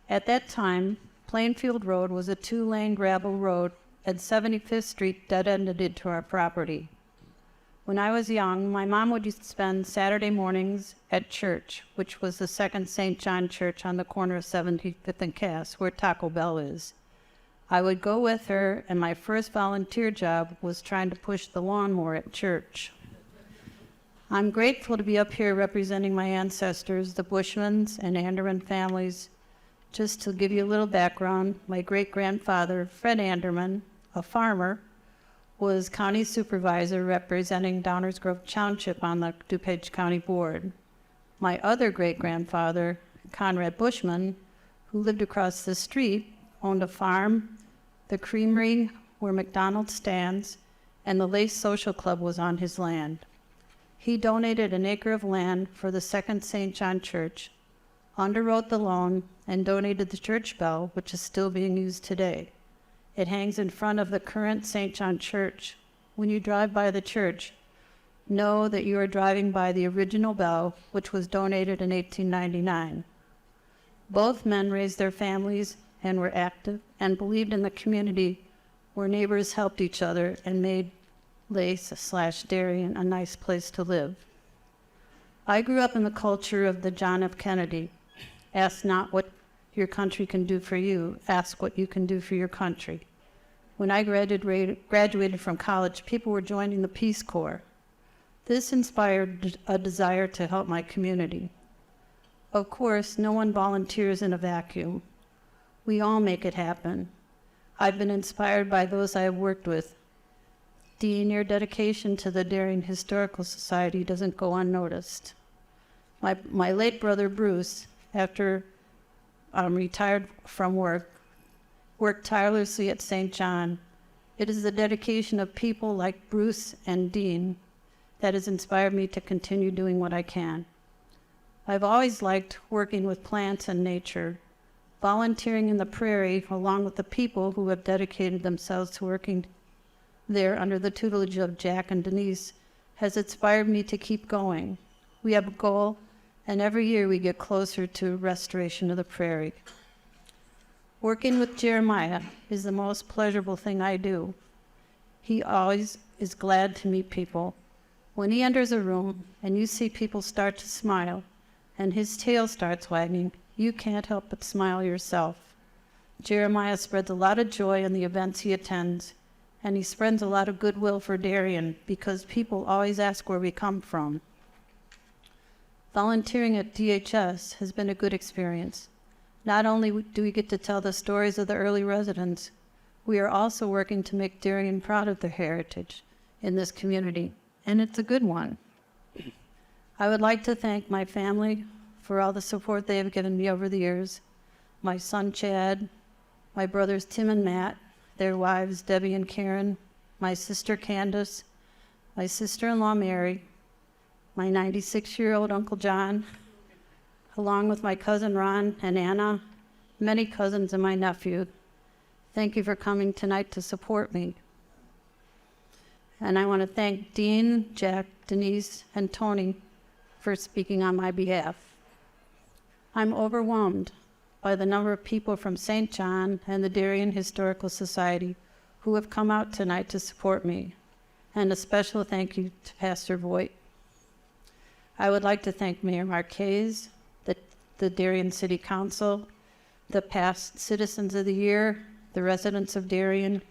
At that time, Plainfield Road was a 2-lane gravel road, and 75th Street dead-ended into our property. When I was young, my mom would used to spend Saturday mornings at church, which was the Second St. John Church on the corner of 75th and Cass, where Taco Bell is. I would go with her, and my first volunteer job was trying to push the lawnmower at church. I'm grateful to be up here representing my ancestors, the Bushmans and Anderman families. Just to give you a little background, my great-grandfather, Fred Anderman, a farmer, was county supervisor representing Downers Grove Township on the DuPage County Board. My other great-grandfather, Conrad Bushman, who lived across the street, owned a farm, the creamery where McDonald's stands, and the Lace Social Club was on his land. He donated an acre of land for the Second St. John Church, underwrote the loan, and donated the church bell, which is still being used today. It hangs in front of the current St. John Church. When you drive by the church, know that you are driving by the original bell, which was donated in 1899. Both men raised their families and were active and believed in the community where neighbors helped each other and made Lace/Darien a nice place to live. I grew up in the culture of the John F. Kennedy. Ask not what your country can do for you, ask what you can do for your country. When I graduated from college, people were joining the Peace Corps. This inspired a desire to help my community. Of course, no one volunteers in a vacuum. We all make it happen. I've been inspired by those I have worked with. Dean, your dedication to the Darien Historical Society doesn't go unnoticed. My late brother Bruce, after retired from work, worked tirelessly at St. John. It is the dedication of people like Bruce and Dean that has inspired me to continue doing what I can. I've always liked working with plants and nature. Volunteering in the prairie, along with the people who have dedicated themselves to working there under the tutelage of Jack and Denise, has inspired me to keep going. We have a goal, and every year we get closer to restoration of the prairie. Working with Jeremiah is the most pleasurable thing I do. He always is glad to meet people. When he enters a room and you see people start to smile and his tail starts wagging, you can't help but smile yourself. Jeremiah spreads a lot of joy in the events he attends, and he spreads a lot of goodwill for Darien because people always ask where we come from. Volunteering at DHS has been a good experience. Not only do we get to tell the stories of the early residents, we are also working to make Darien proud of their heritage in this community, and it's a good one. I would like to thank my family for all the support they have given me over the years, my son Chad, my brothers Tim and Matt, their wives Debbie and Karen, my sister Candace, my sister-in-law Mary, my 96-year-old Uncle John, along with my cousin Ron and Anna, many cousins and my nephew. Thank you for coming tonight to support me. And I want to thank Dean, Jack, Denise, and Tony for speaking on my behalf. I'm overwhelmed by the number of people from St. John and the Darien Historical Society who have come out tonight to support me, and a special thank you to Pastor Voigt. I would like to thank Mayor Marquez, the Darien City Council, the past Citizens of the Year, the residents of Darien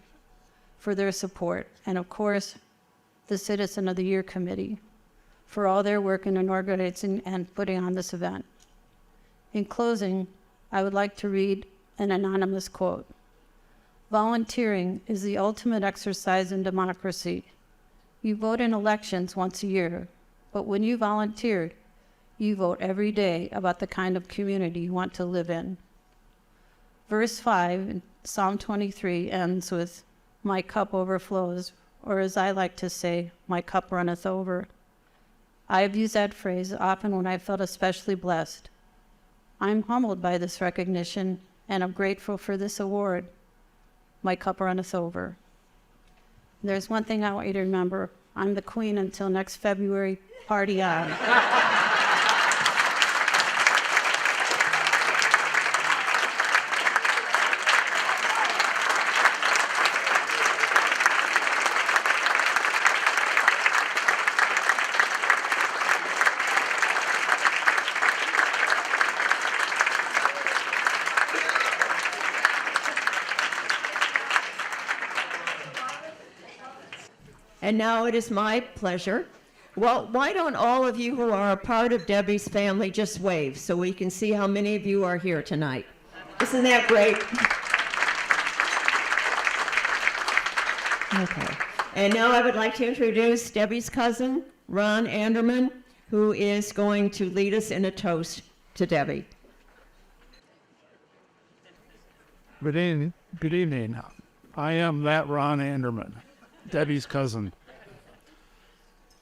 for their support, and of course, the Citizen of the Year Committee for all their work in organizing and putting on this event. In closing, I would like to read an anonymous quote. Volunteering is the ultimate exercise in democracy. You vote in elections once a year, but when you volunteer, you vote every day about the kind of community you want to live in. Verse 5 in Psalm 23 ends with, "My cup overflows," or as I like to say, "My cup runneth over." I have used that phrase often when I felt especially blessed. I'm humbled by this recognition, and I'm grateful for this award. My cup runneth over. There's one thing I want you to remember. I'm the queen until next February. Party on. And now it is my pleasure. Well, why don't all of you who are a part of Debbie's family just wave so we can see how many of you are here tonight? Isn't that great? Okay. And now I would like to introduce Debbie's cousin, Ron Anderman, who is going to lead us in a toast to Debbie. Good evening. Good evening. I am that Ron Anderman, Debbie's cousin.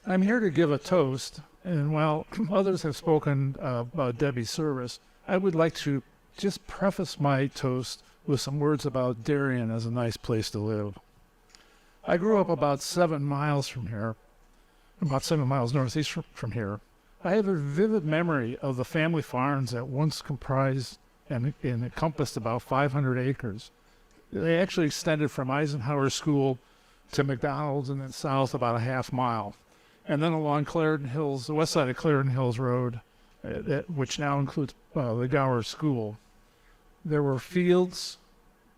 I'm here to give a toast, and while others have spoken about Debbie's service, I would like to just preface my toast with some words about Darien as a nice place to live. I grew up about 7 miles from here, about 7 miles northeast from here. I have a vivid memory of the family farms that once comprised and encompassed about 500 acres. They actually extended from Eisenhower School to McDonald's and then south about a half mile. And then along Clarendon Hills, the west side of Clarendon Hills Road, which now includes the Gower School, there were fields,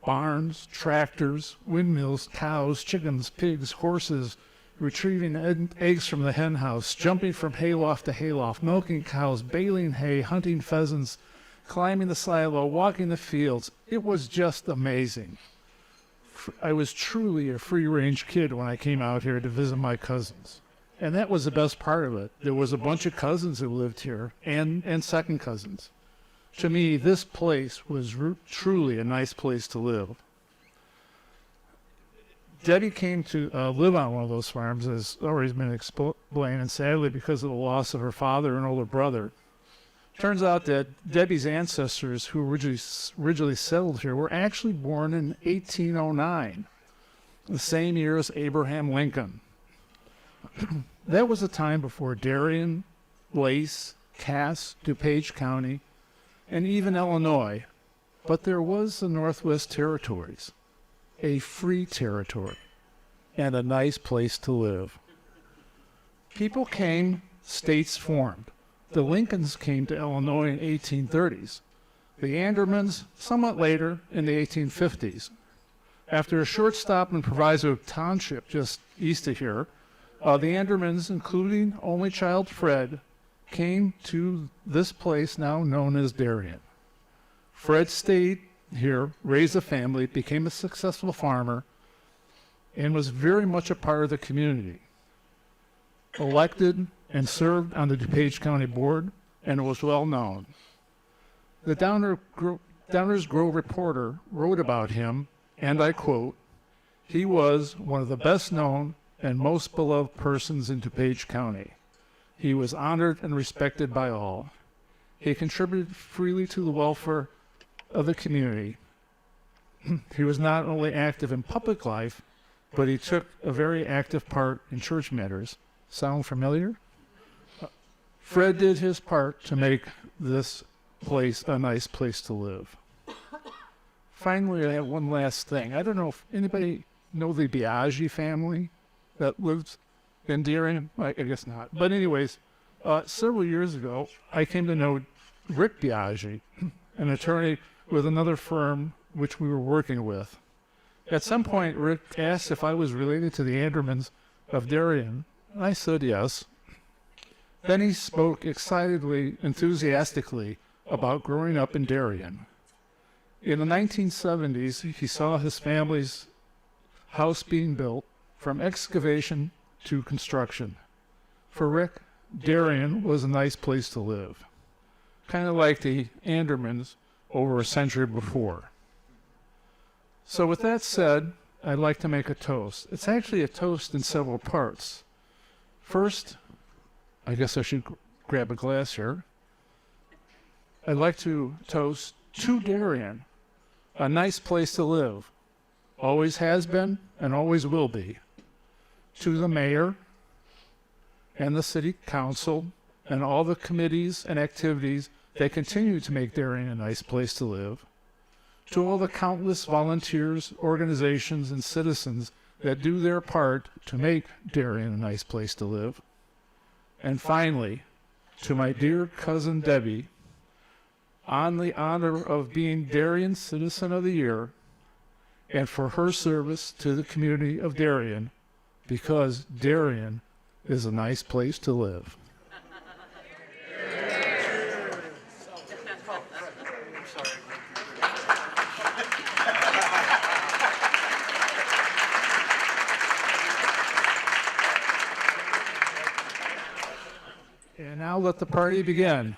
barns, tractors, windmills, cows, chickens, pigs, horses, retrieving eggs from the hen house, jumping from hayloft to hayloft, milking cows, baling hay, hunting pheasants, climbing the silo, walking the fields. It was just amazing. I was truly a free-range kid when I came out here to visit my cousins. And that was the best part of it. There was a bunch of cousins who lived here, and second cousins. To me, this place was truly a nice place to live. Debbie came to live on one of those farms, as already been explained, and sadly because of the loss of her father and older brother. Turns out that Debbie's ancestors, who originally settled here, were actually born in 1809, the same year as Abraham Lincoln. That was a time before Darien, Lace, Cass, DuPage County, and even Illinois. But there was the Northwest Territories, a free territory, and a nice place to live. People came, states formed. The Lincolns came to Illinois in 1830s. The Andermans somewhat later in the 1850s. After a short stop in Proviso Township just east of here, the Andermans, including only child Fred, came to this place now known as Darien. Fred stayed here, raised a family, became a successful farmer, and was very much a part of the community. Elected and served on the DuPage County Board, and was well known. The Downers Grove Reporter wrote about him, and I quote, "He was one of the best known and most beloved persons in DuPage County. He was honored and respected by all. He contributed freely to the welfare of the community. He was not only active in public life, but he took a very active part in church matters." Sound familiar? Fred did his part to make this place a nice place to live. Finally, I have one last thing. I don't know if anybody know the Biaggi family that lives in Darien. I guess not. But anyways, several years ago, I came to know Rick Biaggi, an attorney with another firm which we were working with. At some point, Rick asked if I was related to the Andermans of Darien. I said yes. Then he spoke excitedly, enthusiastically about growing up in Darien. In the 1970s, he saw his family's house being built from excavation to construction. For Rick, Darien was a nice place to live, kind of like the Andermans over a century before. So with that said, I'd like to make a toast. It's actually a toast in several parts. First, I guess I should grab a glass here. I'd like to toast to Darien, a nice place to live, always has been and always will be. To the mayor, and the City Council and all the committees and activities that continue to make Darien a nice place to live, to all the countless volunteers, organizations, and citizens that do their part to make Darien a nice place to live, and finally, to my dear cousin Debbie, on the honor of being Darien Citizen of the Year, and for her service to the community of Darien, because Darien is a nice place to live. And now let the party begin.